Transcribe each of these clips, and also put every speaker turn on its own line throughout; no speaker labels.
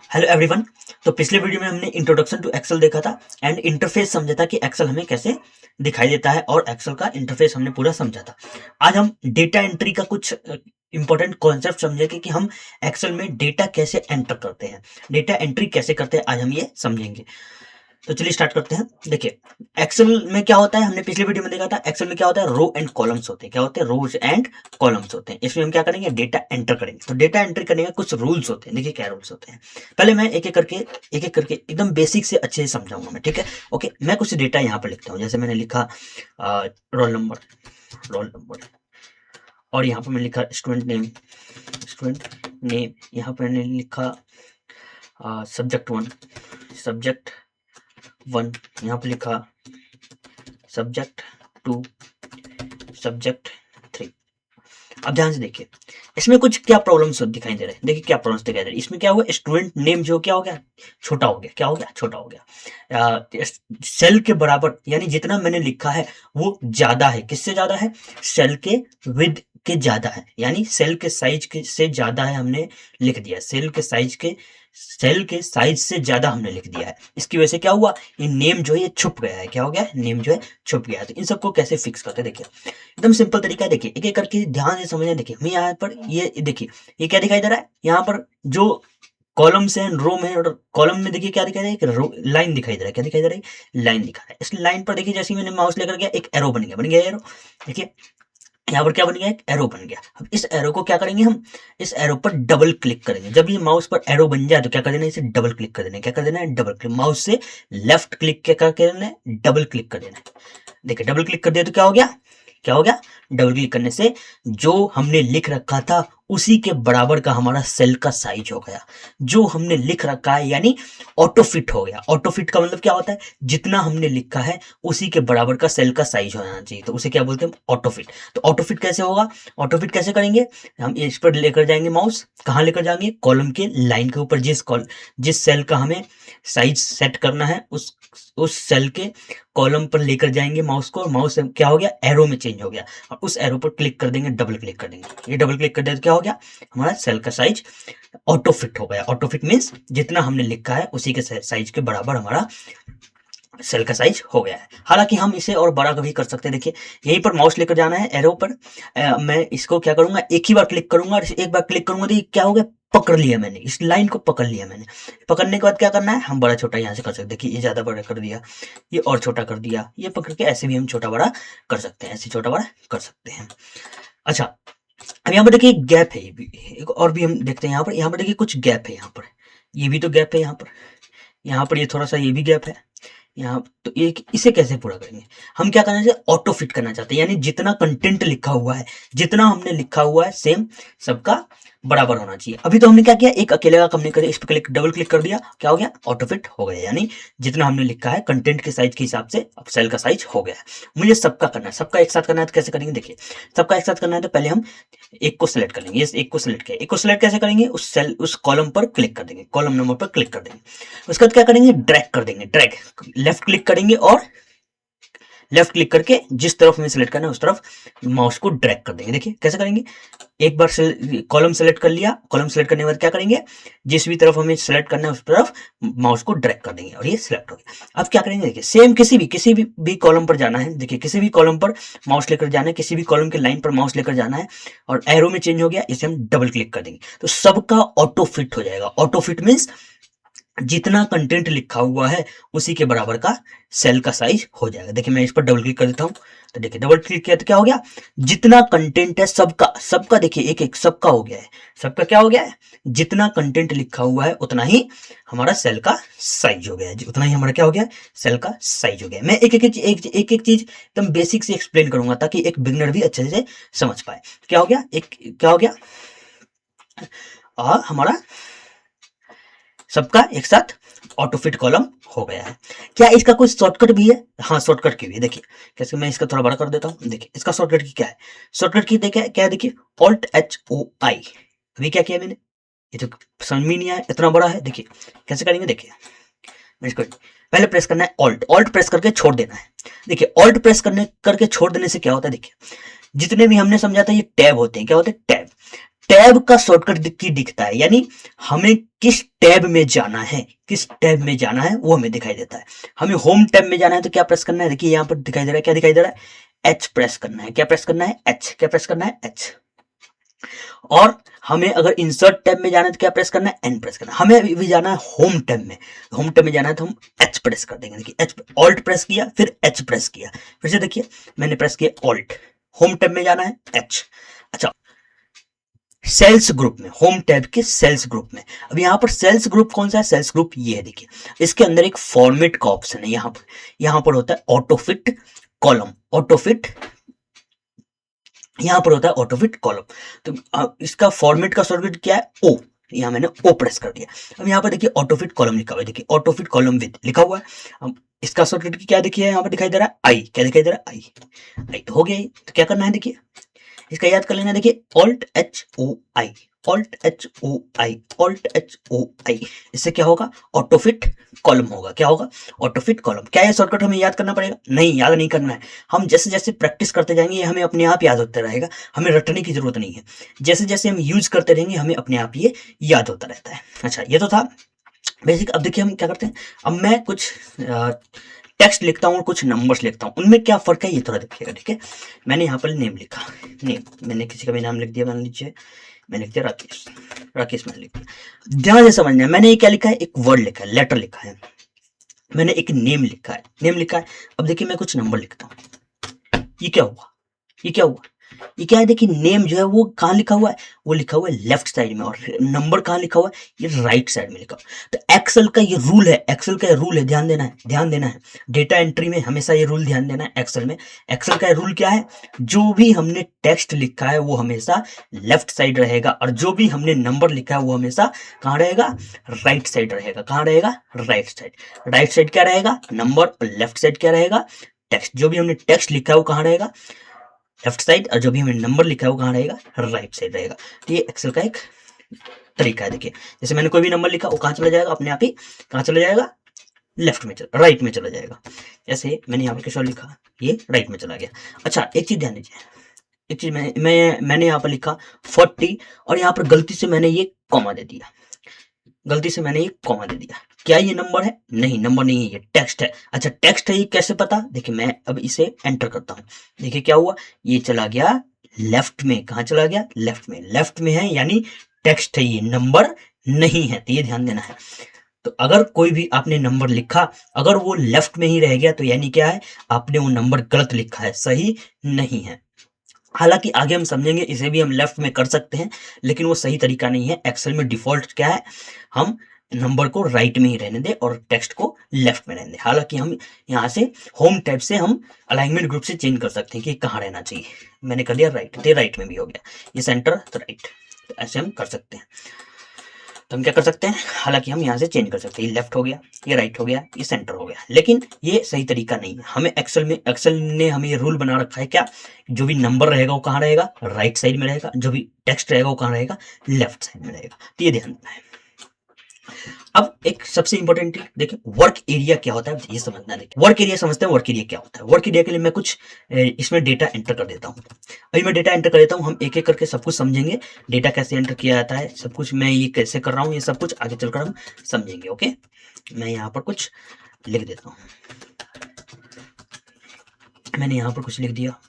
Hello everyone. तो पिछले video में हमने इंट्रोडक्शन टू एक्सेल देखा था एंड इंटरफेस समझा था कि एक्सेल हमें कैसे दिखाई देता है और एक्सेल का इंटरफेस हमने पूरा समझा था। आज हम डेटा एंट्री का कुछ इंपॉर्टेंट कॉन्सेप्ट समझेंगे कि हम एक्सेल में डेटा कैसे एंटर करते हैं, डेटा एंट्री कैसे करते हैं, आज हम ये समझेंगे। तो चलिए स्टार्ट करते हैं। देखिए एक्सेल में क्या होता है, हमने पिछले वीडियो में देखा था एक्सेल में क्या होता है, रो एंड कॉलम्स होते हैं। क्या होते हैं? रोज एंड कॉलम्स होते हैं। इसमें हम क्या करेंगे, डेटा एंटर करेंगे। तो डेटा एंट्री करने के कुछ रूल्स होते हैं। देखिए क्या रूल्स होते हैं, पहले मैं एक एक करके एकदम बेसिक से अच्छे से समझाऊंगा मैं, ठीक है? ओके, मैं कुछ डेटा यहाँ पर लिखता हूँ। जैसे मैंने लिखा रोल नंबर और यहाँ पर मैंने लिखा स्टूडेंट नेम, यहाँ पर मैंने लिखा सब्जेक्ट 1, यहाँ पे लिखा सब्जेक्ट 2, सब्जेक्ट 3। अब ध्यान से देखिए इसमें कुछ क्या प्रॉब्लम्स दिखाई दे रहे हैं। देखिए क्या प्रॉब्लम्स दिखाई दे रहे हैं। इसमें क्या हुआ, स्टूडेंट नेम जो क्या हो गया, छोटा हो गया। क्या हो गया? छोटा हो गया। सेल के बराबर, यानी जितना मैंने लिखा है वो ज्यादा है। किससे ज्यादा है? सेल के विद के ज्यादा है, यानी सेल के साइज के से ज्यादा है हमने लिख दिया। सेल के साइज से ज्यादा हमने लिख दिया है। इसकी वजह से क्या हुआ, ये नेम जो है ये छुप गया है। क्या हो गया? नेम जो है छुप गया है। तो इन सबको कैसे फिक्स करते हैं, देखिए एकदम सिंपल तरीका है। देखिए एक एक करके ध्यान से समझना। देखिए मैं यहाँ पर ये देखिए ये क्या दिखाई दे रहा है, यहाँ पर जो कॉलम्स है, रो में, और कॉलम में देखिए क्या दिखाई दे रहा है, लाइन दिखाई दे रहा है। क्या दिखाई दे रहा है? लाइन दिखा रहा है। इस लाइन पर देखिए जैसे ही मैंने माउस लेकर गया एक एरो बन गया एरो। देखिए यहाँ पर क्या बन गया, एक एरो बन गया। अब इस एरो को क्या करेंगे, हम इस एरो पर डबल क्लिक करेंगे। जब ये माउस पर एरो बन जाए तो क्या कर देना है, इसे डबल क्लिक कर देना है। क्या कर देना है? Double click. माउस से लेफ्ट क्लिक क्या कर देना है, डबल क्लिक कर देना है। देखिए डबल क्लिक कर दिया तो क्या हो गया, क्या हो गया, डबल क्लिक करने से जो हमने लिख रखा था उसी के बराबर का हमारा सेल का साइज हो गया। जो हमने लिख रखा है यानी ऑटो फिट हो गया। ऑटो फिट का मतलब क्या होता है, जितना हमने लिखा है उसी के बराबर का सेल का साइज होना चाहिए। तो उसे क्या बोलते हैं? Auto fit. तो ऑटो फिट कैसे होगा, ऑटो फिट कैसे करेंगे, हम इस पर लेकर जाएंगे माउस। कहाँ लेकर जाएंगे? कॉलम के लाइन के ऊपर। जिस सेल का हमें साइज सेट करना है उस सेल के कॉलम पर लेकर जाएंगे माउस को। माउस क्या हो गया, एरो में चेंज हो गया, और उस एरो पर क्लिक कर देंगे, डबल क्लिक कर देंगे। ये डबल क्लिक कर दिया तो क्या हो गया, हमारा सेल का साइज ऑटो फिट हो गया। ऑटो फिट मीन्स जितना हमने लिखा है उसी के साइज के बराबर हमारा सेल का साइज हो गया है। हालांकि हम इसे और बड़ा कभी कर सकते हैं। देखिए यहीं पर माउस लेकर जाना है एरो पर। मैं इसको क्या करूंगा, एक ही बार क्लिक करूंगा, और एक बार क्लिक करूंगा तो ये क्या हो गया, पकड़ लिया मैंने, इस लाइन को पकड़ लिया मैंने। पकड़ने के बाद क्या करना है, हम बड़ा छोटा यहाँ से कर सकते हैं। देखिए ये ज्यादा बड़ा कर दिया, ये और छोटा कर दिया, ये पकड़ के ऐसे भी हम छोटा बड़ा कर सकते हैं, ऐसे छोटा बड़ा कर सकते हैं। अच्छा अब यहाँ पर देखिए एक गैप है, ये भी एक और भी हम देखते हैं। यहाँ पर देखिए कुछ गैप है, यहाँ पर ये भी तो गैप है, यहाँ पर ये थोड़ा सा ये भी गैप है यहाँ। तो एक इसे कैसे पूरा करेंगे, हम क्या करना चाहते हैं, ऑटो फिट करना चाहते हैं। यानी जितना कंटेंट लिखा हुआ है, जितना हमने लिखा हुआ है सेम सबका बराबर होना चाहिए। अभी तो हमने क्या किया, एक अकेले का हमने कर, इस पर क्लिक डबल क्लिक कर दिया, क्या हो गया, ऑटो फिट हो गया। यानी जितना हमने लिखा है कंटेंट के साइज के हिसाब से अब सेल का साइज हो गया है। मुझे सबका करना है, सबका एक साथ करना है तो कैसे करेंगे, देखिए सबका एक साथ करना है तो पहले हम एक को सिलेक्ट कर लेंगे। एक को सिलेक्ट किया, एक को सिलेक्ट कैसे करेंगे, उस कॉलम पर क्लिक कर देंगे, कॉलम नंबर पर क्लिक कर देंगे। उसके बाद क्या करेंगे, ड्रैग कर देंगे, ड्रैग लेफ्ट क्लिक करेंगे और लेफ्ट क्लिक करके जिस तरफ हमें सिलेक्ट करना है उस तरफ माउस को ड्रैग कर देंगे। देखिए कैसे करेंगे, एक बार कॉलम सेलेक्ट कर लिया, कॉलम सेलेक्ट करने के बाद क्या करेंगे, जिस भी तरफ हमें सेलेक्ट करना है उस तरफ माउस को ड्रैग कर देंगे और ये सिलेक्ट हो गया। अब क्या करेंगे, देखिए सेम किसी भी कॉलम पर जाना है। देखिए किसी भी कॉलम पर माउस लेकर जाना है, किसी भी कॉलम के लाइन पर माउस लेकर जाना है और एरो में चेंज हो गया, इसे हम डबल क्लिक कर देंगे तो सबका ऑटो फिट हो जाएगा। ऑटो फिट मीन्स जितना कंटेंट लिखा हुआ है उसी के बराबर का सेल का साइज हो जाएगा। देखिए मैं इस पर डबल क्लिक कर देता हूं, तो देखिए डबल क्लिक किया तो क्या हो गया, जितना कंटेंट है सबका देखिए एक एक सबका हो गया है। सबका क्या हो गया है, जितना कंटेंट लिखा हुआ है उतना ही हमारा सेल का साइज हो गया है, उतना ही हमारा क्या हो गया, सेल का साइज हो गया। मैं एक एक चीज एकदम बेसिक से एक्सप्लेन करूंगा ताकि एक बिगनर भी अच्छे से समझ पाए। क्या हो गया, क्या हो गया, हमारा सबका एक साथ ऑटो फिट कॉलम हो गया है। क्या इसका कोई शॉर्टकट भी है? हाँ शॉर्टकट की भी है। देखिए कैसे, मैं इसका थोड़ा बड़ा कर देता हूँ। देखिए इसका शॉर्टकट की क्या है, शॉर्टकट की देखिए क्या है, देखिए Alt+HOI। अभी क्या किया मैंने, ये तो समझ में नहीं आया, इतना बड़ा है। देखिए कैसे करेंगे, देखिए मैं इसको पहले प्रेस करना है ऑल्ट प्रेस करके छोड़ देना है। देखिए ऑल्ट प्रेस करके छोड़ देने से क्या होता है, देखिए जितने भी हमने समझा था ये टैब होते हैं। क्या होते हैं, टैब। टैब का शॉर्टकट की दिखता है, यानी हमें किस टैब में जाना है, किस टैब में जाना है वो हमें दिखाई देता है। हमें होम टैब में जाना है तो क्या प्रेस करना है, देखिए यहाँ पर दिखाई दे रहा है, क्या दिखाई दे रहा है, एच प्रेस करना है। क्या प्रेस करना है, एच। क्या प्रेस करना है, एच। और हमें अगर इंसर्ट टैब में जाना है तो क्या प्रेस करना है, एन प्रेस करना है। हमें अभी जाना है होम टैब में, होम टैब में जाना है तो हम एच प्रेस कर देंगे। देखिए एच, ऑल्ट प्रेस किया फिर एच प्रेस किया, फिर से देखिए मैंने प्रेस किया ऑल्ट। होम टैब में जाना है एच। अच्छा, सेल्स ग्रुप में, होम टैब के सेल्स ग्रुप में, अब यहाँ पर सेल्स ग्रुप कौन सा है, सेल्स ग्रुप ये है। देखिए इसके अंदर एक फॉर्मेट का ऑप्शन है, यहाँ पर होता है ऑटोफिट कॉलम, ऑटोफिट, यहाँ पर होता है ऑटोफिट कॉलम। तो इसका फॉर्मेट का शॉर्टकट क्या है, ओ। यहाँ मैंने ओ प्रेस कर दिया। अब यहाँ पर देखिए ऑटोफिट कॉलम लिखा हुआ है, देखिए ऑटोफिट कॉलम विद लिखा हुआ है। अब इसका शॉर्टकट क्या देखिए यहाँ पर दिखाई दे रहा है, आई। क्या दिखाई दे रहा है, आई। आई तो हो गया। तो क्या करना है, देखिए इसका याद कर लेना, देखिए ऑल्ट एच ओ आई, ऑल्ट एच ओ आई, ऑल्ट एच ओ आई। इससे क्या होगा, ऑटोफिट कॉलम होगा। क्या होगा, ऑटोफिट कॉलम। क्या ये शॉर्टकट हमें याद करना पड़ेगा, नहीं, याद नहीं करना है। हम जैसे जैसे प्रैक्टिस करते जाएंगे ये हमें अपने आप याद होता रहेगा, हमें रटने की जरूरत नहीं है। जैसे जैसे हम यूज करते रहेंगे हमें अपने आप ये याद होता रहता है। अच्छा, ये तो था बेसिक। अब देखिए हम क्या करते हैं, अब मैं कुछ टेक्स्ट लिखता हूँ और कुछ नंबर्स लिखता हूँ, उनमें क्या फर्क है ये थोड़ा देखिएगा। ठीक है, मैंने यहाँ पर नेम लिखा, नेम, मैंने किसी का भी नाम लिख दिया, मान लीजिए मैंने लिख दिया राकेश, राकेश मैंने लिख दिया। ध्यान से समझना है, मैंने ये क्या लिखा है, एक वर्ड लिखा है, लेटर लिखा है, मैंने एक नेम लिखा है, नेम लिखा है। अब देखिए मैं कुछ नंबर लिखता हूँ, ये क्या हुआ, ये क्या हुआ, ये क्या है, देखिए नेम जो है वो कहाँ लिखा हुआ है, वो लिखा हुआ है लेफ्ट साइड में, और नंबर कहाँ लिखा हुआ है, ये राइट साइड में लिखा हुआ है। तो एक्सेल का ये रूल है, एक्सेल का ये रूल है, ध्यान देना है, ध्यान देना है। डेटा एंट्री में हमेशा ये रूल ध्यान देना है। एक्सेल में, एक्सेल का रूल क्या है, जो भी हमने टेक्स्ट लिखा है वो हमेशा लेफ्ट साइड रहेगा, और जो भी हमने नंबर लिखा है वो हमेशा कहाँ रहेगा, राइट साइड रहेगा। कहाँ रहेगा, राइट साइड। राइट साइड क्या रहेगा, नंबर, और लेफ्ट साइड क्या रहेगा, टेक्स्ट। जो भी हमने टेक्स्ट लिखा है वो कहाँ रहेगा, लेफ्ट साइड, और जो भी हमने नंबर लिखा है वो कहाँ रहेगा, राइट साइड रहेगा। तो ये एक्सेल का एक तरीका है। देखिए जैसे मैंने कोई भी नंबर लिखा वो कहाँ चला जाएगा, अपने आप ही कहाँ चला जाएगा, लेफ्ट में, राइट में चला जाएगा। जैसे मैंने यहाँ पर किशोर लिखा, ये राइट में चला गया। अच्छा, एक चीज ध्यान दीजिए, एक चीज मैंने यहाँ पर लिखा 40, और यहाँ पर गलती से मैंने ये कॉमा दे दिया, गलती से मैंने ये कॉमा दे दिया। क्या ये नंबर है, नहीं नंबर नहीं है, ये टेक्स्ट है। अच्छा टेक्स्ट है, ये कैसे पता, देखिए मैं अब इसे एंटर करता हूँ, देखिए क्या हुआ, ये चला गया लेफ्ट में। कहाँ चला गया, लेफ्ट में, लेफ्ट में है यानी टेक्स्ट है, ये नंबर नहीं है। तो ये ध्यान देना है। तो अगर कोई भी आपने नंबर लिखा, अगर वो लेफ्ट में ही रह गया तो यानी क्या है, आपने वो नंबर गलत लिखा है, सही नहीं है। हालांकि आगे हम समझेंगे इसे भी हम लेफ्ट में कर सकते हैं, लेकिन वो सही तरीका नहीं है। एक्सेल में डिफॉल्ट क्या है, हम नंबर को राइट में ही रहने दें और टेक्स्ट को लेफ्ट में रहने दें। हालांकि हम यहाँ से होम टैब से हम अलाइनमेंट ग्रुप से चेंज कर सकते हैं कि कहाँ रहना चाहिए। मैंने कर दिया राइट, तो राइट में भी हो गया, ये सेंटर तो राइट, तो ऐसे हम कर सकते हैं। तो हम क्या कर सकते हैं, हालांकि हम यहाँ से चेंज कर सकते हैं, ये लेफ्ट हो गया, ये राइट हो गया, ये सेंटर हो गया, लेकिन ये सही तरीका नहीं है। हमें एक्सेल ने हमें ये रूल बना रखा है क्या, जो भी नंबर रहेगा वो कहाँ रहेगा, राइट साइड में रहेगा, जो भी टेक्स्ट रहेगा वो कहाँ रहेगा, लेफ्ट साइड में रहेगा। तो ये ध्यान देना है। अब एक सबसे इंपॉर्टेंट देखिए, वर्क एरिया क्या होता है, ये समझना है। देखिए वर्क एरिया समझते हैं, वर्क एरिया क्या होता है। वर्क एरिया के लिए मैं कुछ इसमें डेटा एंटर कर देता हूँ। अभी मैं डेटा एंटर कर देता हूँ, हम एक एक करके सब कुछ समझेंगे, डेटा कैसे एंटर किया जाता है, सब कुछ मैं ये कैसे कर रहा हूँ, ये सब कुछ आगे चलकर हम समझेंगे। ओके, मैं यहाँ पर कुछ लिख देता हूँ, मैंने यहाँ पर कुछ लिख दिया,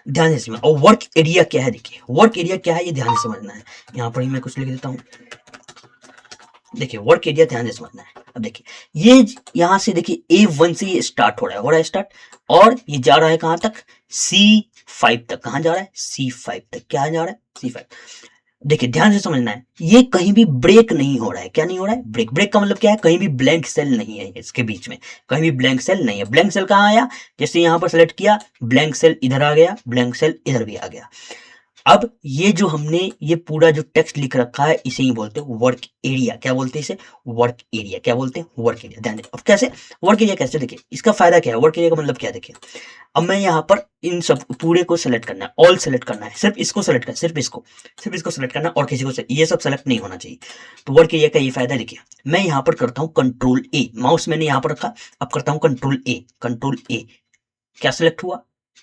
ध्यान से समझना। और वर्क एरिया क्या है, देखिए वर्क एरिया क्या है ये ध्यान से समझना है। यहाँ पर ही मैं कुछ लिख देता हूँ, देखिए वर्क एरिया ध्यान से समझना है। अब देखिए ये यहां से देखिए A1 से ये स्टार्ट हो रहा है स्टार्ट, और ये जा रहा है कहां तक, C5 तक। कहां जा रहा है, C5 तक। क्या जा रहा है, C5। देखिए ध्यान से समझना है, ये कहीं भी ब्रेक नहीं हो रहा है। क्या नहीं हो रहा है, ब्रेक। ब्रेक का मतलब क्या है, कहीं भी ब्लैंक सेल नहीं है इसके बीच में, कहीं भी ब्लैंक सेल नहीं है। ब्लैंक सेल कहाँ आया, जैसे यहां पर सेलेक्ट किया, ब्लैंक सेल इधर आ गया, ब्लैंक सेल इधर भी आ गया। अब ये जो हमने ये पूरा जो टेक्स्ट लिख रखा है इसे ही बोलते हैं वर्क एरिया। क्या बोलते हैं इसे, वर्क एरिया। क्या बोलते हैं, वर्क एरिया। ध्यान दें। अब कैसे वर्क एरिया, कैसे देखिए इसका फायदा क्या है, वर्क एरिया का मतलब क्या है। देखिए अब मैं यहाँ पर इन सब पूरे को सेलेक्ट करना है, ऑल सेलेक्ट करना है, सिर्फ इसको सेलेक्ट करना है, सिर्फ इसको सेलेक्ट करना है, और किसी को ये सब सेलेक्ट नहीं होना चाहिए। तो वर्क एरिया का ये फायदा है। देखिए मैं यहाँ पर करता हूँ कंट्रोल A, माउस मैंने यहाँ पर रखा, अब करता हूँ कंट्रोल A। क्या सिलेक्ट हुआ,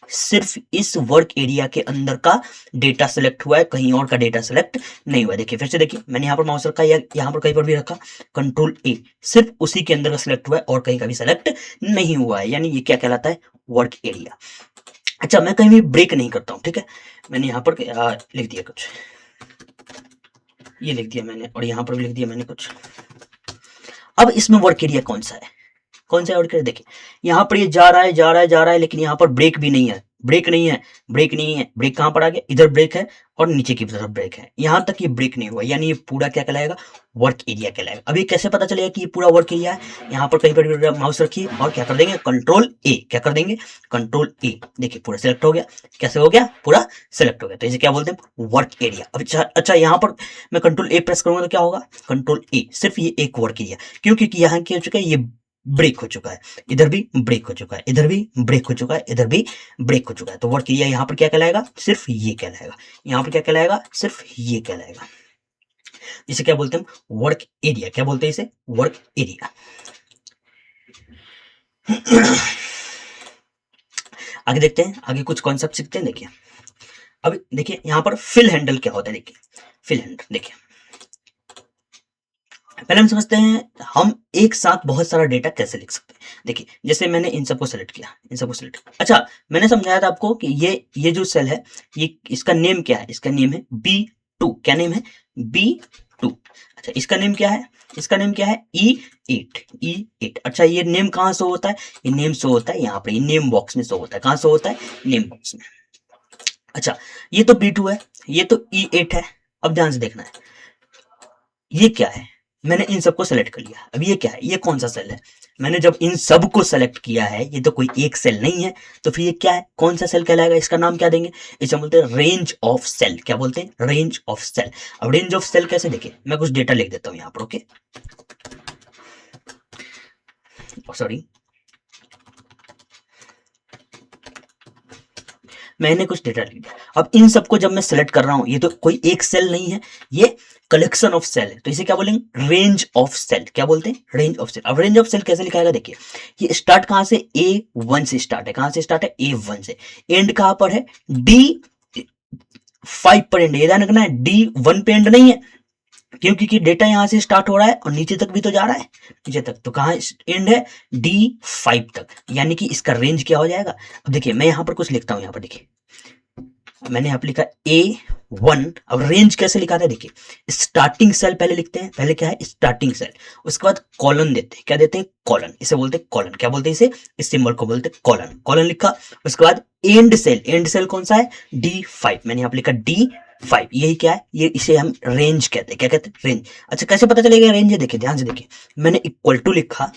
सिर्फ इस वर्क एरिया के अंदर का डेटा सेलेक्ट हुआ है, कहीं और का डेटा सेलेक्ट नहीं हुआ है। देखिए फिर से देखिए, मैंने यहाँ पर माउस रखा या यहाँ पर कहीं पर भी रखा, कंट्रोल ए, सिर्फ उसी के अंदर का सिलेक्ट हुआ है और कहीं का भी सिलेक्ट नहीं हुआ है, यानी ये क्या कहलाता है, वर्क एरिया। अच्छा, मैं कहीं भी ब्रेक नहीं करता हूँ, ठीक है, मैंने यहाँ पर लिख दिया कुछ, ये लिख दिया मैंने, और यहाँ पर भी लिख दिया मैंने कुछ। अब इसमें वर्क एरिया कौन सा है, कौन सा वर्क एरिया, देखिए यहाँ पर ये जा रहा है जा रहा है जा रहा है, लेकिन यहाँ पर ब्रेक भी नहीं है, ब्रेक नहीं है, ब्रेक नहीं है, ब्रेक कहाँ पर आ गया, इधर ब्रेक है और नीचे की तरफ ब्रेक है, यहाँ तक ये ब्रेक नहीं हुआ, यानी ये पूरा क्या कहलाएगा, वर्क एरिया कहलाएगा। अभी कैसे पता चलेगा कि ये पूरा वर्क एरिया है, यहाँ पर कहीं पर माउस रखिए और क्या कर देंगे, कंट्रोल ए, क्या कर देंगे, कंट्रोल ए, देखिए पूरा सिलेक्ट हो गया, कैसे हो गया, पूरा सिलेक्ट हो गया, तो इसे क्या बोलते हैं, वर्क एरिया। अब अच्छा यहाँ पर मैं कंट्रोल ए प्रेस करूंगा तो क्या होगा, कंट्रोल ए, सिर्फ ये एक वर्क एरिया, क्योंकि यहाँ क्या हो चुका है, ये ब्रेक हो चुका है, इधर भी ब्रेक हो चुका है, इधर भी ब्रेक हो चुका है, इधर भी ब्रेक हो चुका है, तो वर्क एरिया यहाँ पर क्या कहलाएगा, सिर्फ ये कहलाएगा, यहाँ पर क्या कहलाएगा, सिर्फ ये कहलाएगा। इसे क्या बोलते हैं, वर्क एरिया, क्या बोलते हैं इसे, वर्क एरिया। आगे देखते हैं, आगे कुछ कॉन्सेप्ट सीखते हैं। देखिए अब देखिए यहाँ पर फिल हैंडल क्या होता है, देखिए फिल हैंडल, देखिए पहले हम समझते हैं हम एक साथ बहुत सारा डेटा कैसे लिख सकते हैं। देखिए जैसे मैंने इन सबको सेलेक्ट किया, इन सबको सेलेक्ट किया, अच्छा मैंने समझाया था आपको कि ये जो सेल है, ये इसका नेम क्या है, इसका नेम है B2, क्या नेम है, B2। अच्छा इसका नेम क्या है, इसका नेम क्या है, E8, E8। अच्छा ये नेम कहाँ शो होता है, ये नेम शो होता है यहाँ पर, ये नेम बॉक्स में शो होता है, कहाँ शो होता है, नेम बॉक्स में। अच्छा ये तो B2 है, ये तो E8 है। अब ध्यान से देखना है, ये क्या है, मैंने इन सबको सेलेक्ट कर लिया, अब ये क्या है, ये कौन सा सेल है, मैंने जब इन सब को सेलेक्ट किया है, ये तो कोई एक सेल नहीं है, तो फिर ये क्या है, कौन सा सेल कहलाएगा, इसका नाम क्या देंगे, इसे बोलते हैं रेंज ऑफ सेल, क्या बोलते हैं, रेंज ऑफ सेल। अब रेंज ऑफ सेल कैसे, देखिए मैं कुछ डेटा लिख देता हूं यहाँ पर, ओके, सॉरी मैंने कुछ डेटा लिख दिया। अब इन सबको जब मैं सेलेक्ट कर रहा हूं, ये तो कोई एक सेल नहीं है, ये कलेक्शन ऑफ सेल है, तो इसे क्या बोलेंगे, रेंज ऑफ सेल, क्या बोलते हैं, रेंज ऑफ सेल। अब रेंज ऑफ सेल कैसे लिखाएगा, देखिए ये स्टार्ट कहां से, A1 से स्टार्ट है, कहां से स्टार्ट है, A1 से, एंड कहां पर है, D5 पर एंड, ये ध्यान रखना है, D1 पे एंड नहीं है, क्योंकि डेटा यहां से स्टार्ट हो रहा है और नीचे तक भी तो जा रहा है, नीचे तक, तो कहां एंड है, D5 तक, यानी कि इसका रेंज क्या हो जाएगा। अब देखिए मैं यहां पर कुछ लिखता हूं, यहां पर देखिए मैंने यहाँ पर लिखा A1। अब रेंज कैसे लिखा था, देखिए स्टार्टिंग सेल पहले लिखते हैं, पहले क्या है, स्टार्टिंग सेल, उसके बाद कॉलन देते हैं, क्या देते हैं, कॉलन, इसे बोलते हैं कॉलन, क्या बोलते हैं इसे, इस सिंबल को बोलते हैं कॉलन, कॉलन लिखा, उसके बाद एंड सेल, एंड सेल कौन सा है, D5, मैंने यहाँ पर लिखा D5, यही क्या है, ये इसे हम रेंज कहते हैं, क्या कहते हैं, रेंज। अच्छा कैसे पता चलेगा रेंज है, देखिए ध्यान से देखिए, मैंने इक्वल टू लिखा,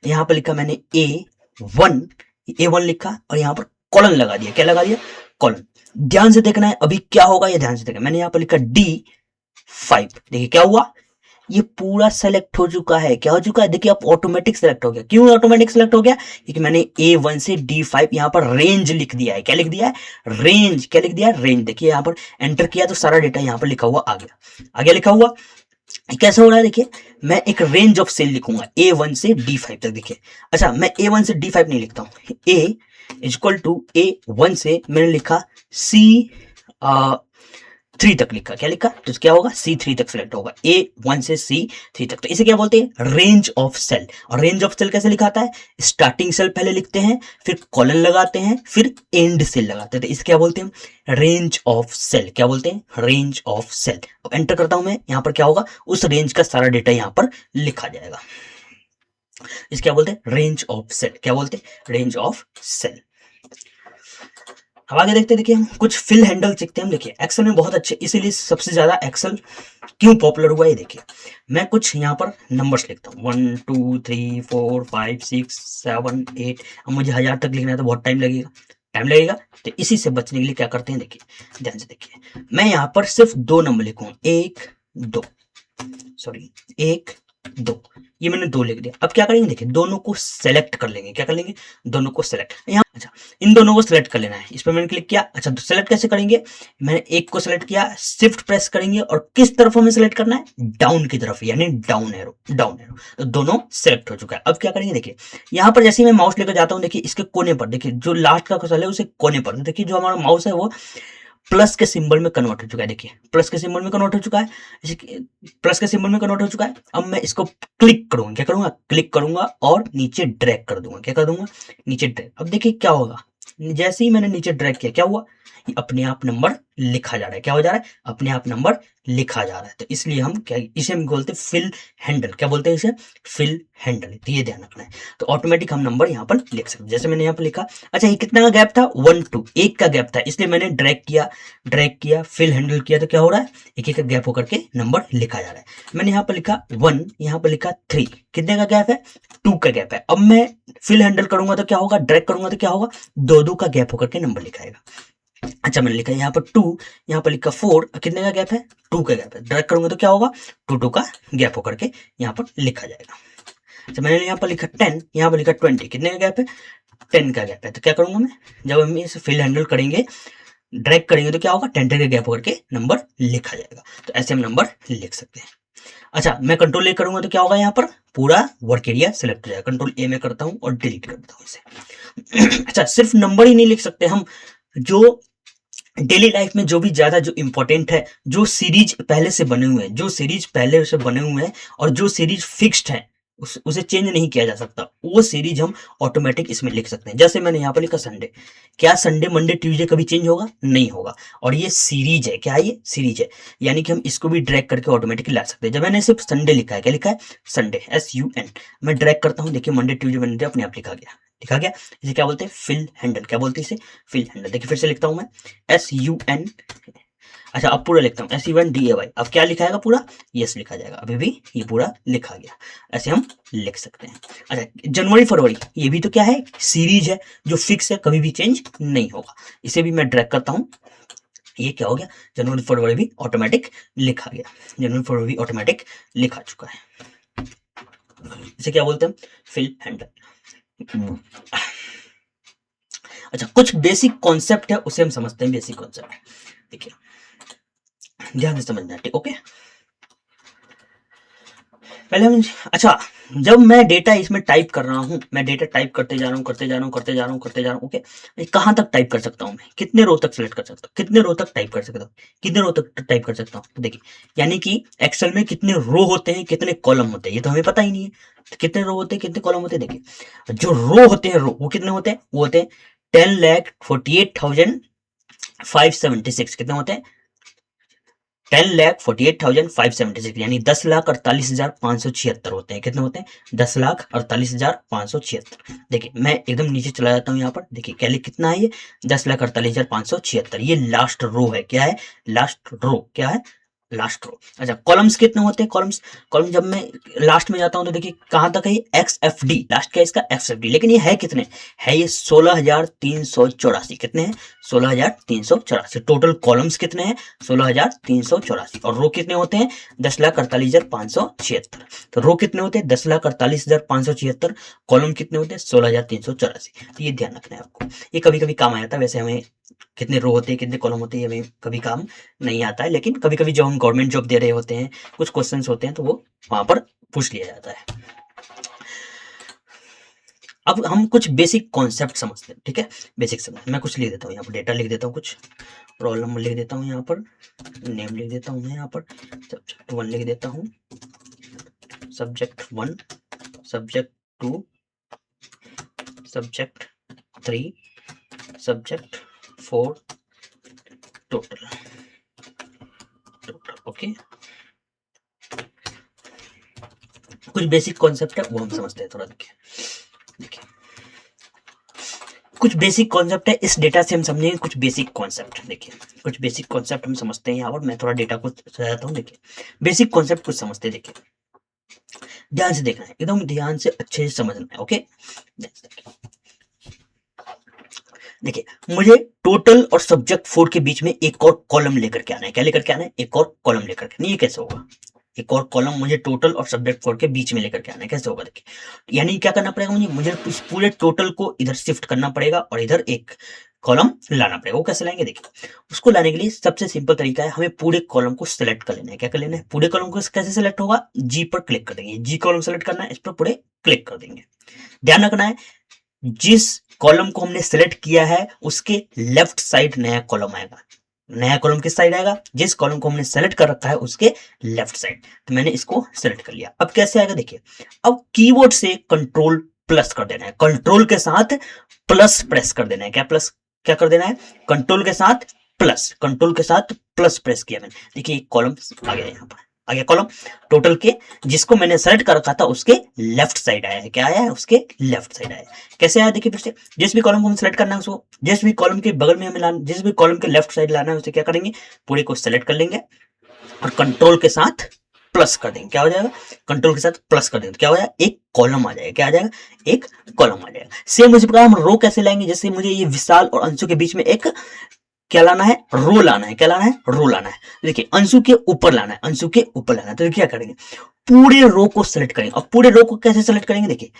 यहाँ पर लिखा मैंने A1 लिखा और यहाँ पर कॉलन लगा दिया, क्या लगा दिया, कॉलन। ध्यान से देखना है अभी क्या होगा, ये ध्यान से देखना, मैंने यहाँ पर लिखा D5, देखिए क्या हुआ, ये पूरा सेलेक्ट हो चुका है, क्या हो चुका है, देखिए आप ऑटोमेटिक सेलेक्ट हो गया, क्यों ऑटोमेटिक सेलेक्ट हो गया, क्योंकि मैंने A1 से D5 यहाँ पर रेंज लिख दिया है, क्या लिख दिया है, रेंज, क्या लिख दिया है, रेंज। देखिए यहाँ पर एंटर किया तो सारा डेटा यहाँ पर लिखा हुआ आ गया, आगे लिखा हुआ कैसे हो रहा है, देखिए मैं एक रेंज ऑफ सेल लिखूंगा A1 से D5 तक, देखिए अच्छा मैं A1 से D5 नहीं लिखता हूं, A इक्वल टू A1 से मैंने लिखा C3 तक लिखा, क्या लिखा, तो क्या होगा, C3 तक सिलेक्ट होगा, A1 से C3 तक, तो इसे क्या बोलते हैं, रेंज ऑफ सेल। और रेंज ऑफ सेल कैसे लिखाता है, स्टार्टिंग सेल पहले लिखते हैं, फिर कॉलन लगाते हैं, फिर एंड सेल लगाते हैं, तो इसे क्या बोलते हैं, रेंज ऑफ सेल, क्या बोलते हैं, रेंज ऑफ सेल। अब एंटर करता हूं मैं, यहां पर क्या होगा, उस रेंज का सारा डेटा यहां पर लिखा जाएगा, इसे क्या बोलते हैं, रेंज ऑफ सेल, क्या बोलते हैं, रेंज ऑफ सेल। अब आगे देखते हैं, देखिए हम कुछ फिल हैंडल सीखते हैं हम। देखिए एक्सेल में बहुत अच्छे, इसीलिए सबसे ज्यादा एक्सेल क्यों पॉपुलर हुआ है, देखिए मैं कुछ यहाँ पर नंबर्स लिखता हूँ 1 2 3 4 5 6 7 8। अब मुझे 1000 तक लिखना है तो बहुत टाइम लगेगा, तो इसी से बचने के लिए क्या करते हैं, देखिए ध्यान से देखिए, मैं यहाँ पर सिर्फ 2 नंबर लिखूंगा, 1 2, सॉरी 1 2, ये मैंने 2 लिख दिया। अब क्या करेंगे, देखिए दोनों को सेलेक्ट कर लेंगे। क्या कर लेंगे, दोनों को सेलेक्ट। यहाँ अच्छा, इन दोनों को सेलेक्ट कर लेना है। इस पर मैंने क्लिक किया। अच्छा, तो सेलेक्ट कैसे करेंगे, मैंने एक को सेलेक्ट किया, शिफ्ट प्रेस करेंगे और किस तरफ हमें सेलेक्ट करना है, डाउन की तरफ, यानी डाउन एरो, डाउन एरो। तो दोनों सेलेक्ट हो चुका है। अब क्या करेंगे, देखिए यहाँ पर जैसे ही मैं माउस लेकर जाता हूँ, देखिए इसके कोने पर, देखिए जो लास्ट का कुशल है उसे कोने पर, देखिए जो हमारा माउस है वो प्लस के सिंबल में कन्वर्ट हो चुका है। देखिए प्लस के सिंबल में कन्वर्ट हो चुका है, प्लस के सिंबल में कन्वर्ट हो चुका है। अब मैं इसको क्लिक करूंगा, क्या करूंगा, क्लिक करूंगा और नीचे ड्रैग कर दूंगा। क्या कर दूंगा, नीचे ड्रैग। अब देखिए क्या होगा, जैसे ही मैंने नीचे ड्रैग किया, क्या हुआ, अपने आप नंबर लिखा जा रहा है। क्या हो जा रहा है, अपने आप नंबर लिखा जा रहा है। तो इसलिए हम क्या, इसे हम बोलते हैं फिल हैंडल। क्या बोलते हैं इसे, फिल हैंडल। तो ये ध्यान रखना है। तो ऑटोमेटिक हम नंबर यहाँ पर लिख सकते हैं, जैसे मैंने यहाँ पर लिखा। अच्छा, ये कितना का गैप था, 1 2, एक का गैप था, इसलिए मैंने ड्रैग किया, फिल हैंडल किया। तो क्या हो रहा है, एक एक का गैप होकर के नंबर लिखा जा रहा है। मैंने यहाँ पर लिखा 1, यहाँ पर लिखा 3, कितने का गैप है, 2 का गैप है। अब मैं फिल हैंडल करूंगा तो क्या होगा, ड्रैग करूंगा तो क्या होगा, 2 2 का गैप होकर के नंबर लिखाएगा। अच्छा, मैंने लिखा यहाँ पर 2, यहाँ पर लिखा 4, कितने का गैप है, 2 का गैप है। ड्रैग करूंगा तो क्या होगा, 2 2 का गैप होकर के यहाँ पर लिखा जाएगा। अच्छा, मैंने यहाँ पर लिखा 10, यहाँ पर लिखा 20, कितने का गैप है, 10 का गैप है। तो क्या करूंगा मैं, जब हम इसे फिल हैंडल करेंगे, ड्रैग करेंगे तो क्या होगा, 10 10 का गैप होकर के नंबर लिखा जाएगा। तो ऐसे हम नंबर लिख सकते हैं। अच्छा, मैं कंट्रोल ए करूंगा तो क्या होगा, यहाँ पर पूरा वर्क एरिया सेलेक्ट हो जाएगा। कंट्रोल ए में करता हूँ और डिलीट कर देता हूँ इसे। अच्छा, सिर्फ नंबर ही नहीं लिख सकते हम, जो डेली लाइफ में जो भी ज्यादा जो इंपॉर्टेंट है, जो सीरीज पहले से बने हुए हैं, जो सीरीज पहले से बने हुए हैं और जो सीरीज फिक्स्ड है, उसे चेंज नहीं किया जा सकता, वो सीरीज हम ऑटोमेटिक इसमें लिख सकते हैं। जैसे मैंने यहाँ पर लिखा संडे, क्या संडे मंडे ट्यूसडे कभी चेंज होगा, नहीं होगा। और ये सीरीज है, क्या है, ये सीरीज है, यानी कि हम इसको भी ड्रैग करके ऑटोमेटिकली ला सकते हैं। जब मैंने सिर्फ संडे लिखा है, क्या लिखा है, संडे, SUN, मैं ड्रैग करता हूँ, देखिए मंडे ट्यूसडे वेडनेसडे अपने आप लिखा गया, लिखा गया। इसे क्या बोलते हैं, फिल हैंडल। क्या बोलते हैं इसे, फिल हैंडल। देखिए फिर से लिखता हूं मैं, SUN। अच्छा, अब पूरा लिखता हूँ, SUNDAY। अब क्या लिखा जाएगा, पूरा यस लिखा जाएगा। अभी भी ये पूरा लिखा गया, ऐसे हम लिख सकते हैं। अच्छा, जनवरी फरवरी, ये भी तो क्या है, सीरीज है, जो फिक्स है, कभी भी चेंज नहीं होगा। इसे भी मैं ड्रैग करता हूँ, ये क्या हो गया, जनवरी फरवरी भी ऑटोमेटिक लिखा गया। जनवरी फरवरी ऑटोमेटिक लिखा चुका है। इसे क्या बोलते हैं, फिल हैंडल। अच्छा, कुछ बेसिक कॉन्सेप्ट है, उसे हम समझते हैं। बेसिक कॉन्सेप्ट देखिए, ध्यान से समझना है, ठीक, ओके। पहले हम, अच्छा, जब मैं डेटा इसमें टाइप कर रहा हूं, मैं डेटा टाइप करते जा रहा हूं, करते जा रहा हूं, करते जा रहा हूं, करते जा रहा हूं, ओके। कहां तक टाइप कर सकता हूं मैं, कितने रो तक सिलेक्ट कर सकता हूं, कितने रो तक टाइप कर सकता हूं, कितने रो तक टाइप कर सकता हूं, तो देखिए, यानी कि एक्सेल में कितने रो होते हैं, कितने कॉलम होते हैं, ये तो हमें पता ही नहीं है। तो कितने रो होते हैं, कितने कॉलम होते हैं, देखिए जो रो होते हैं, रो वो कितने होते हैं, वो होते हैं 10,48,576। कितने होते हैं, 10,48,576, यानी 10,48,576 होते हैं। कितने होते हैं, 10,48,576। देखिए मैं एकदम नीचे चला जाता हूँ, यहाँ पर देखिए क्या कितना है, ये 10,48,576। ये लास्ट रो है, क्या है, लास्ट रो, क्या है, लास्ट रो। अच्छा, कॉलम्स कितने होते हैं, कॉलम्स, कॉलम जब मैं लास्ट में जाता हूं तो देखिए कहां तक है, ये XFD, लास्ट क्या है इसका, XFD। लेकिन ये है कितने, है ये 16,384। कितने हैं, 16,384। टोटल कॉलम्स कितने हैं, 16,384। और रो कितने होते हैं, 10,48,576। तो रो कितने होते हैं, 10,48,576। कॉलम कितने होते हैं, 16,384। तो ये ध्यान रखना है आपको, ये कभी कभी काम आ जाता है। वैसे हमें कितने रो होते हैं, कितने कॉलम होते हैं, हमें कभी काम नहीं आता है, लेकिन कभी कभी जब हम गवर्नमेंट जॉब दे रहे होते हैं, कुछ क्वेश्चंस होते हैं, तो वो वहां पर पूछ लिया जाता है। अब हम कुछ बेसिक कॉन्सेप्ट समझते हैं, ठीक है, बेसिक समझ। मैं कुछ लिख देता हूँ यहाँ पर, डेटा लिख देता हूँ, कुछ रोल नंबर लिख देता हूँ यहाँ पर, नेम लिख देता हूँ मैं यहाँ पर, सब्जेक्ट 1 लिख देता हूँ, subject 1, subject 2, subject 3, subject 4, total, okay. कुछ बेसिक कॉन्सेप्ट है वो हम समझते हैं थोड़ा। देखिए कुछ बेसिक कॉन्सेप्ट है, इस डेटा से हम समझेंगे कुछ बेसिक कॉन्सेप्ट। देखिए कुछ बेसिक कॉन्सेप्ट हम समझते हैं यहाँ पर। मैं थोड़ा डेटा को सजाता हूँ। देखिए बेसिक कॉन्सेप्ट कुछ समझते हैं। देखिए ध्यान से देखना है, एकदम ध्यान से अच्छे से समझना है, ओके। देखिए मुझे टोटल और सब्जेक्ट 4 के बीच में एक और कॉलम लेकर के आना है। क्या लेकर के आना है, एक और कॉलम लेकर के। नहीं, ये कैसे होगा, एक और कॉलम मुझे टोटल और सब्जेक्ट कोड के बीच में लेकर के आना है। कैसे होगा देखिए, यानी क्या करना पड़ेगा मुझे इस पूरे टोटल को इधर शिफ्ट करना पड़ेगा और इधर एक कॉलम लाना पड़ेगा। वो कैसे लाएंगे देखिए, उसको लाने के लिए सबसे सिंपल तरीका है, हमें पूरे कॉलम को सिलेक्ट कर लेना है। क्या कर लेना है, पूरे कॉलम को कैसे सिलेक्ट होगा, जी पर क्लिक कर देंगे, जी कॉलम सेलेक्ट करना है, इस पर पूरे क्लिक कर देंगे। ध्यान रखना है जिस कॉलम को हमने सेलेक्ट किया है उसके लेफ्ट साइड नया कॉलम आएगा। नया कॉलम किस साइड आएगा, जिस कॉलम को हमने सेलेक्ट कर रखा है उसके लेफ्ट साइड। तो मैंने इसको सेलेक्ट कर लिया। अब कैसे आएगा देखिए, अब कीबोर्ड से कंट्रोल प्लस कर देना है, कंट्रोल के साथ प्लस प्रेस कर देना है। क्या कर देना है, कंट्रोल के साथ प्लस, कंट्रोल के साथ प्लस प्रेस किया मैंने। देखिए कॉलम आ गया, यहाँ पर आ गया कॉलम टोटल के, जिसको मैंने सेलेक्ट कर रखा था उसके लेफ्ट साइड आया है। क्या आया है, उसके लेफ्ट साइड आया है। कैसे आया देखिए फिर से, जिस भी कॉलम को हम सेलेक्ट करना है उसको, जिस भी कॉलम के बगल में हमें लाना, जिस भी कॉलम के लेफ्ट साइड लाना है उसे क्या करेंगे, पूरे को सेलेक्ट कर लेंगे और कंट्रोल के साथ प्लस कर देंगे। क्या हो जाएगा, कंट्रोल के साथ प्लस कर देंगे तो क्या हो जाएगा, एक कॉलम आ जाएगा। क्या आ जाएगा, एक कॉलम आ जाएगा। सेम उसी प्रकार हम रो कैसे लाएंगे, जैसे मुझे ये विशाल और अंशु के बीच में एक क्या लाना है, रो लाना है। क्या लाना है, रो लाना है। देखिए अंशु के ऊपर लाना है, अंशु के ऊपर लाना है। तो क्या करेंगे, पूरे रो को सिलेक्ट करेंगे। और पूरे रो को कैसे सिलेक्ट करेंगे देखिए,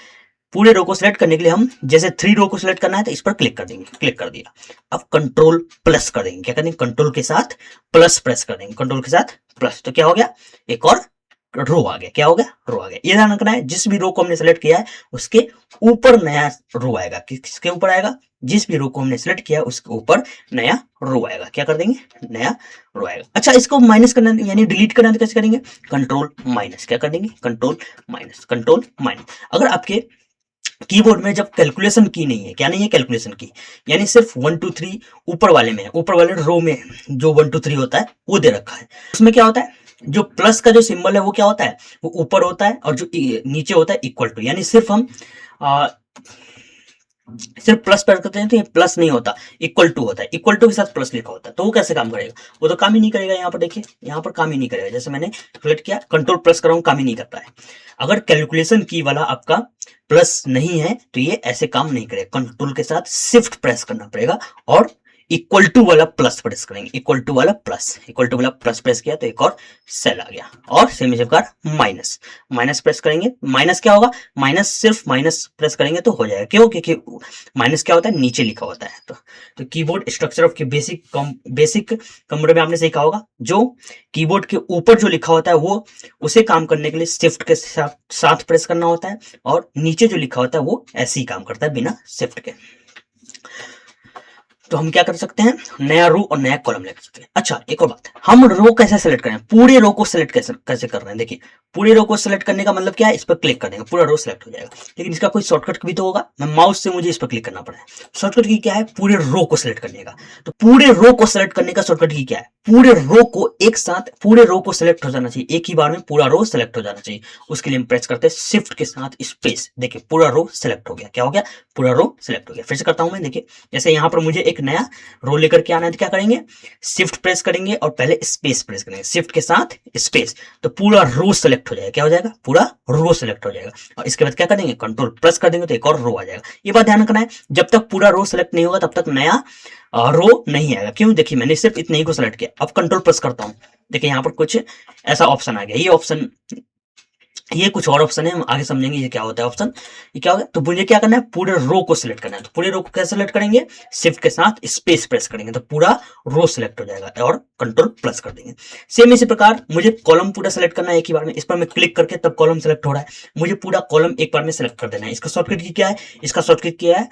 पूरे रो को सिलेक्ट करने के लिए हम जैसे 3 रो को सिलेक्ट करना है तो इस पर क्लिक कर देंगे, क्लिक कर दिया। अब कंट्रोल प्लस कर देंगे। क्या करेंगे, कंट्रोल के साथ प्लस प्रेस कर देंगे, कंट्रोल के साथ प्लस। तो क्या हो गया, एक और रो आ गया। क्या हो गया, रो आ गया। ये ध्यान रखना है जिस भी रो को हमने सेलेक्ट किया है उसके ऊपर नया रो आएगा। किसके ऊपर आएगा, जिस भी रो को हमने सेलेक्ट किया है उसके ऊपर नया रो आएगा। क्या कर देंगे, नया रो आएगा। अच्छा इसको माइनस करना यानी डिलीट करना तो कैसे करेंगे, कंट्रोल माइनस। क्या कर देंगे, कंट्रोल माइनस, कंट्रोल माइनस। अगर आपके कीबोर्ड में जब कैलकुलेशन की नहीं है, क्या नहीं है, कैलकुलेशन की, यानी सिर्फ 1 2 3 ऊपर वाले में, ऊपर वाले रो में जो 1 2 3 होता है वो दे रखा है, उसमें क्या होता है, जो प्लस का जो सिंबल है वो क्या होता है, वो ऊपर होता है और जो नीचे होता है इक्वल टू, यानी सिर्फ हम सिर्फ प्लस प्रेस करते हैं तो ये प्लस नहीं होता, इक्वल टू होता है, इक्वल टू के साथ प्लस लिखा होता है। तो वो कैसे काम करेगा, वो तो काम ही नहीं करेगा। यहाँ पर देखिए, यहाँ पर काम ही नहीं करेगा। जैसे मैंने क्लिक किया, कंट्रोल प्लस कर रहा हूँ, काम ही नहीं करता है। अगर कैलकुलेशन की वाला आपका प्लस नहीं है तो ये ऐसे काम नहीं करेगा। कंट्रोल के साथ शिफ्ट प्रेस करना पड़ेगा और इक्वल टू वाला प्लस प्रेस करेंगे, इक्वल टू वाला प्लस, इक्वल टू वाला प्लस प्रेस किया तो एक और सेल आ गया। और सेम इसी प्रकार माइनस, माइनस प्रेस करेंगे, माइनस क्या होगा, माइनस सिर्फ माइनस प्रेस करेंगे तो हो जाएगा। क्यों, क्योंकि माइनस क्या होता है, नीचे लिखा होता है। तो कीबोर्ड स्ट्रक्चर ऑफ के बेसिक कमरे में आपने सीखा होगा, जो कीबोर्ड के ऊपर जो लिखा होता है वो उसे काम करने के लिए शिफ्ट के साथ प्रेस करना होता है, और नीचे जो लिखा होता है वो ऐसे ही काम करता है बिना शिफ्ट के। तो हम क्या कर सकते हैं, नया रो और नया कॉलम ले सकते हैं। अच्छा एक और बात, हम रो कैसे सेलेक्ट करें, पूरे रो को सेलेक्ट कैसे कर रहे हैं। देखिए पूरे रो को सेलेक्ट करने का मतलब क्या है, इस पर क्लिक कर देंगे, पूरा रो सेलेक्ट हो जाएगा। लेकिन इसका कोई शॉर्टकट भी तो होगा, मैं माउस से मुझे इस पर क्लिक करना पड़ा है। शॉर्टकट की क्या है, पूरे रो को सेलेक्ट करने का। तो पूरे रो को सेलेक्ट करने का शॉर्टकट की क्या है, पूरे रो को एक साथ, पूरे रो को सेलेक्ट हो जाना चाहिए, एक ही बार में पूरा रो सेलेक्ट हो जाना चाहिए। उसके लिए हम प्रेस करते हैं शिफ्ट के साथ स्पेस। देखिए पूरा रो सेलेक्ट हो गया। क्या हो गया, पूरा रो सेलेक्ट हो गया। फिर से करता हूं मैं, देखिए जैसे यहाँ पर मुझे एक नया रो लेकर के आना है तो क्या करेंगे, शिफ्ट प्रेस करेंगे और पहले स्पेस प्रेस करेंगे, शिफ्ट के साथ स्पेस, तो पूरा रो सेलेक्ट हो जाएगा। क्या हो जाएगा, पूरा रो सेलेक्ट हो जाएगा। और इसके बाद क्या करेंगे, कंट्रोल प्लस कर देंगे तो एक और रो आ जाएगा। ये बात ध्यान रखना है, जब तक पूरा रो सेलेक्ट नहीं होगा तब तक नया रो नहीं आएगा। क्यों, देखिए मैंने सिर्फ इतने ही को सेलेक्ट किया। अब कंट्रोल प्लस करता हूं, देखिए यहाँ पर कुछ ऐसा ऑप्शन आ गया। ये ऑप्शन, ये कुछ और ऑप्शन है, हम आगे समझेंगे ये क्या होता है ऑप्शन, ये क्या होगा। तो मुझे क्या करना है, पूरे रो को सिलेक्ट करना है। तो पूरे रो को कैसे सिलेक्ट करेंगे, शिफ्ट के साथ स्पेस प्रेस करेंगे तो पूरा रो सिलेक्ट हो जाएगा और कंट्रोल प्लस कर देंगे। सेम इसी प्रकार मुझे कॉलम पूरा सेलेक्ट करना है एक ही बार में, इस पर मैं क्लिक करके तब कॉलम सेलेक्ट हो रहा है, मुझे पूरा कॉलम एक बार में सेलेक्ट कर देना है। इसका शॉर्टकट की क्या है, इसका शॉर्टकट क्या है,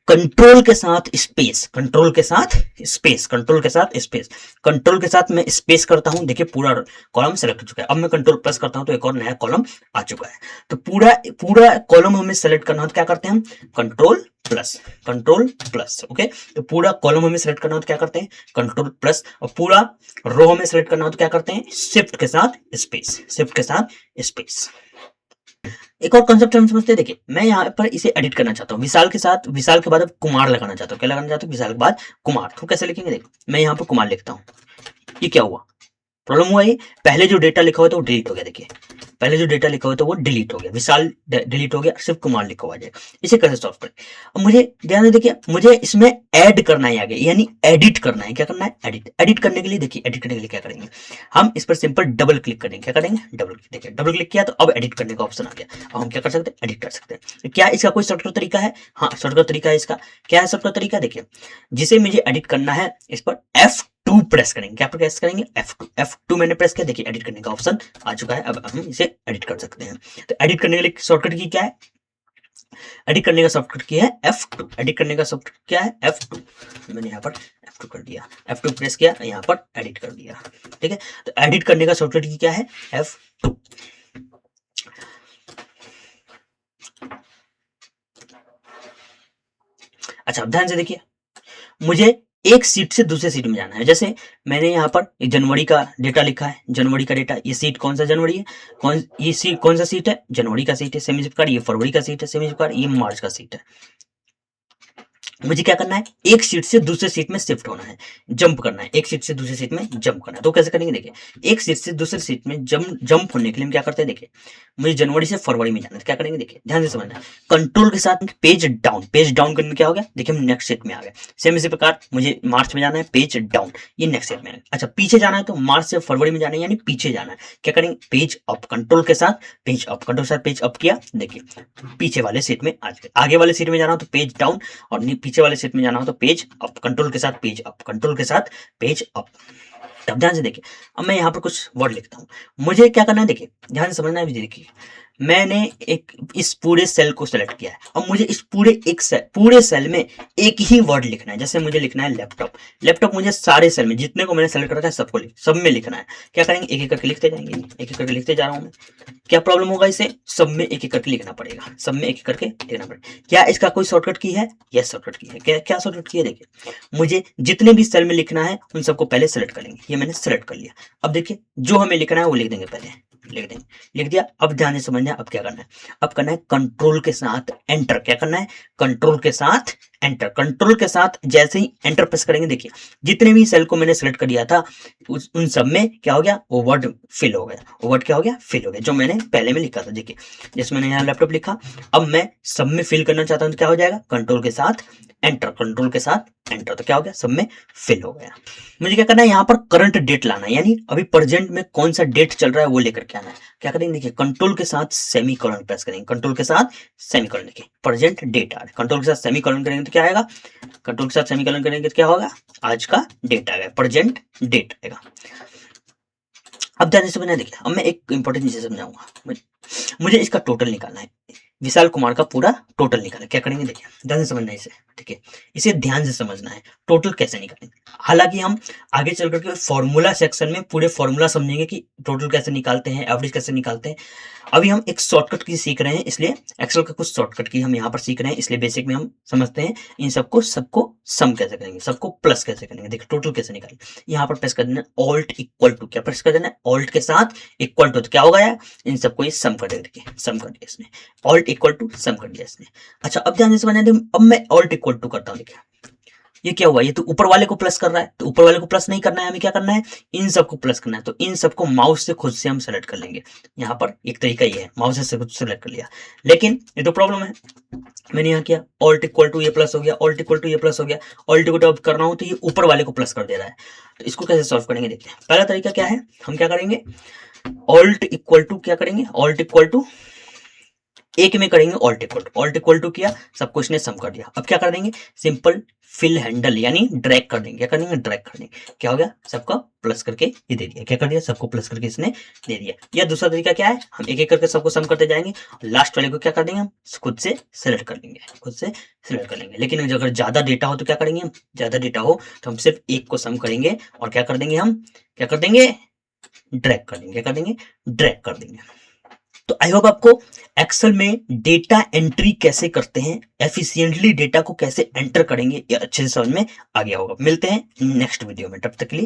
कंट्रोल के साथ स्पेस, कंट्रोल के साथ स्पेस, कंट्रोल के साथ स्पेस, कंट्रोल के साथ मैं स्पेस करता हूं, देखिए पूरा कॉलम सेलेक्ट हो चुका है। अब मैं कंट्रोल प्लस करता हूं तो एक और नया कॉलम आ चुका है। तो पूरा कॉलम हमें सेलेक्ट करना हो तो क्या करते हैं हम, control plus, control plus. Okay, तो पूरा कॉलम हमें सेलेक्ट करना हो तो क्या करते हैं, कंट्रोल प्लस। और पूरा रो हमें सेलेक्ट करना हो तो क्या करते हैं, शिफ्ट के साथ स्पेस, शिफ्ट के साथ स्पेस। एक और कंसेप्ट हम समझते हैं। देखिए मैं यहाँ पर इसे एडिट करना चाहता हूँ, विशाल के साथ, विशाल के बाद अब कुमार लगाना चाहता हूँ। क्या लगाना चाहता हूँ, विशाल के बाद कुमार। तो कैसे लिखेंगे, देखो मैं यहाँ पर कुमार लिखता हूँ। ये क्या हुआ, प्रॉब्लम हुआ, ये पहले जो डेटा लिखा हुआ था वो डिलीट हो गया। देखिए पहले जो डेटा लिखा हुआ था वो डिलीट हो गया, विशाल डिलीट हो गया, शिव कुमार लिखा हुआ है। इसे कैसे सॉल्व करें? अब मुझे ध्यान से देखिए, मुझे इसमें ऐड करना है आगे, यानी एडिट करना है। क्या करना है? एडिट। एडिट करने के लिए देखिए, एडिट करने के लिए क्या करेंगे, हम इस पर सिंपल डबल क्लिक करेंगे। क्या करेंगे? Double click. देखिए डबल क्लिक किया तो अब एडिट करने का ऑप्शन आ गया। अब हम क्या कर सकते हैं? एडिट कर सकते हैं। तो क्या इसका कोई शॉर्टकट तरीका है? हाँ, शॉर्टकट तरीका है इसका। क्या है शॉर्टकट तरीका? देखिए, जिसे मुझे एडिट करना है, इस पर F2 प्रेस करेंगे। क्या प्रेस करेंगे? F2। F2 मैंने प्रेस किया, देखिए एडिट करने का ऑप्शन आ चुका है। अब हम इसे एडिट कर सकते हैं। तो एडिट करने के लिए शॉर्टकट की क्या है? एडिट करने का शॉर्टकट की है F2। एडिट करने का शॉर्टकट क्या है? F2। मैंने यहाँ पर F2 कर दिया, F2 प्रेस किया, यहाँ पर एडिट कर दिया। ठीक है, तो एडिट करने का शॉर्टकट की क्या है? F2। अच्छा, ध्यान से देखिए, मुझे एक सीट से दूसरे सीट में जाना है। जैसे मैंने यहाँ पर जनवरी का डेटा लिखा है, जनवरी का डेटा, ये सीट कौन सा जनवरी है, ये सीट कौन सा सीट है? जनवरी का सीट है, सेमी स्क्वायर। ये फरवरी का सीट है, सेमी स्क्वायर। ये मार्च का सीट है। मुझे क्या करना है? एक सीट से दूसरे सीट में शिफ्ट होना है, जंप करना है। एक सीट से दूसरे सीट में जंप करना है। तो कैसे करेंगे? देखिए, एक सीट से दूसरे सीट में जंप होने के लिए हम क्या करते हैं? देखिए, मुझे जनवरी से फरवरी में जाना है, तो क्या करेंगे? देखिए ध्यान से समझना है। कंट्रोल के साथ पेज डाउन करने क्या हो गया? देखिए हम नेक्स्ट सीट में आ गए। सेम इसी प्रकार मुझे मार्च में जाना है, पेज डाउन, ये नेक्स्ट सीट में है। अच्छा, पीछे जाना है तो मार्च से फरवरी में जाना है, यानी पीछे जाना है। क्या करेंगे? Page up. कंट्रोल के साथ पेज अप, कंट्रोल के साथ पेज अप किया, देखिए पीछे वाले सीट में आ गए। आगे वाले सीट में जाना हो तो पेज डाउन, और पीछे वाले सीट में जाना हो तो पेज अप। कंट्रोल के साथ पेज अप, कंट्रोल के साथ पेज अप। अब ध्यान से देखिए, अब मैं यहाँ पर कुछ वर्ड लिखता हूँ। मुझे क्या करना है? देखिए ध्यान से समझना है। देखिए, मैंने एक इस पूरे सेल को सेलेक्ट किया है। अब मुझे इस पूरे सेल में एक ही वर्ड लिखना है। जैसे मुझे लिखना है लैपटॉप। लैपटॉप मुझे सारे सेल में जितने को मैंने सेलेक्ट रखा है सब में लिखना है। क्या करेंगे? एक एक करके लिखते जाएंगे, एक एक करके लिखते जा रहा हूँ मैं। क्या प्रॉब्लम होगा? इसे सब में एक एक करके लिखना पड़ेगा, सब में एक एक करके लिखना पड़ेगा। क्या इसका कोई शॉर्टकट की है? यस, शॉर्टकट की है। क्या शॉर्टकट की है? देखिए, मुझे जितने भी सेल में लिखना है उन सबको पहले सेलेक्ट कर लेंगे। ये मैंने सेलेक्ट कर लिया। अब देखिए, जो हमें लिखना है वो लिख देंगे, पहले लिख देंगे, लिख दिया। अब ध्यान से समझना, अब क्या करना है? अब करना है कंट्रोल के साथ एंटर। क्या करना है? कंट्रोल के साथ एंटर। कंट्रोल के साथ जैसे ही एंटर प्रेस करेंगे, देखिए जितने भी सेल को मैंने सेलेक्ट कर दिया था उन सब में क्या हो गया? वो वर्ड फिल हो गया। वो वर्ड क्या हो गया? फिल हो गया, जो मैंने पहले में लिखा था। देखिए, जैसे मैंने यहाँ लैपटॉप लिखा, अब मैं सब में फिल करना चाहता हूँ तो क्या हो जाएगा? कंट्रोल के साथ एंटर, कंट्रोल के साथ एंटर, तो क्या हो गया? सब में फिल हो गया। मुझे क्या करना है? यहाँ पर करंट डेट लाना है, यानी अभी प्रेजेंट में कौन सा डेट चल रहा है वो लेकर के आना है। क्या करेंगे? देखिए, कंट्रोल के साथ सेमीकोलन प्रेस करेंगे। कंट्रोल के साथ सेमीकोलन, देखिए प्रेजेंट डेट आ रहा है। कंट्रोल के साथ सेमीकोलन करेंगे तो क्या आएगा? कंट्रोल के साथ सेमीकोलन करेंगे तो क्या होगा? आज का डेट आ गया, प्रेजेंट डेट आएगा। अब ध्यान से बना, देखिए अब मैं एक इंपॉर्टेंट चीज समझाऊंगा। मुझे इसका टोटल निकालना है, विशाल कुमार का पूरा टोटल निकालना है। क्या करेंगे? देखिए ध्यान से समझना है इसे, ठीक है, इसे ध्यान से समझना है। टोटल कैसे निकालेंगे? हालांकि हम आगे चल करके फॉर्मूला सेक्शन में पूरे फॉर्मूला समझेंगे कि टोटल कैसे निकालते हैं, एवरेज कैसे निकालते हैं। अभी हम एक शॉर्टकट की सीख रहे हैं, इसलिए एक्सेल का कुछ शॉर्टकट की हम यहाँ पर सीख रहे हैं, इसलिए बेसिक में हम समझते हैं इन सबको सम कैसे करेंगे, सबको प्लस कैसे करेंगे। देखिए टोटल कैसे निकालेंगे, यहाँ पर प्रेस कर देना ऑल्ट इक्वल टू, क्या प्रेस कर देना? ऑल्ट के साथ इक्वल टू, तो क्या होगा यार? इन सबको ये सम कर देगा। देखिए सम कर दिया इसने, ऑल्ट इक्वल टू सम कर दिया इसने। अच्छा, अब ध्यान से समझना, अब मैं ऑल्ट इक्वल टू करता हूँ। देखिए ये क्या हुआ? ये तो ऊपर वाले को प्लस कर रहा है, तो ऊपर वाले को प्लस नहीं करना है, हमें क्या करना है? इन सबको प्लस करना है। तो इन सबको माउस से खुद से हम सेलेक्ट कर लेंगे। यहाँ पर एक तरीका ये है, माउस से खुद सेलेक्ट कर लिया। लेकिन ये तो प्रॉब्लम है, मैंने यहाँ किया ऑल्ट इक्वल टू ये प्लस हो गया, ऑल्ट इक्वल टू ये प्लस हो गया, ऑल्ट इक्वल टू अब करना हो तो ये ऊपर वाले को प्लस कर दे रहा है। तो इसको कैसे सॉल्व करेंगे? देखते हैं। पहला तरीका क्या है, हम क्या करेंगे? ऑल्ट इक्वल टू क्या करेंगे? ऑल्ट इक्वल टू एक में करेंगे ऑल्ट इक्वल टू किया, सबको इसने सम कर दिया। अब क्या कर देंगे? सिंपल फिल हैंडल यानी ड्रैग कर देंगे। क्या कर देंगे? ड्रैग कर देंगे। क्या हो गया? सबका प्लस करके ये दे दिया। क्या कर दिया? सबको प्लस करके इसने दे दिया। या दूसरा तरीका क्या है, हम एक एक करके सबको सम करते जाएंगे, लास्ट वाले को क्या कर देंगे? हम खुद से सेलेक्ट कर लेंगे, खुद से सेलेक्ट कर लेंगे। लेकिन अगर ज्यादा डेटा हो तो क्या करेंगे? हम ज्यादा डेटा हो तो हम सिर्फ एक को सम करेंगे और क्या कर देंगे? हम क्या कर देंगे? ड्रैग कर देंगे। क्या कर देंगे? ड्रैग कर देंगे। तो आई होप आपको एक्सेल में डेटा एंट्री कैसे करते हैं, एफिशिएंटली डेटा को कैसे एंटर करेंगे, ये अच्छे से समझ में आ गया होगा। मिलते हैं नेक्स्ट वीडियो में, तब तक के लिए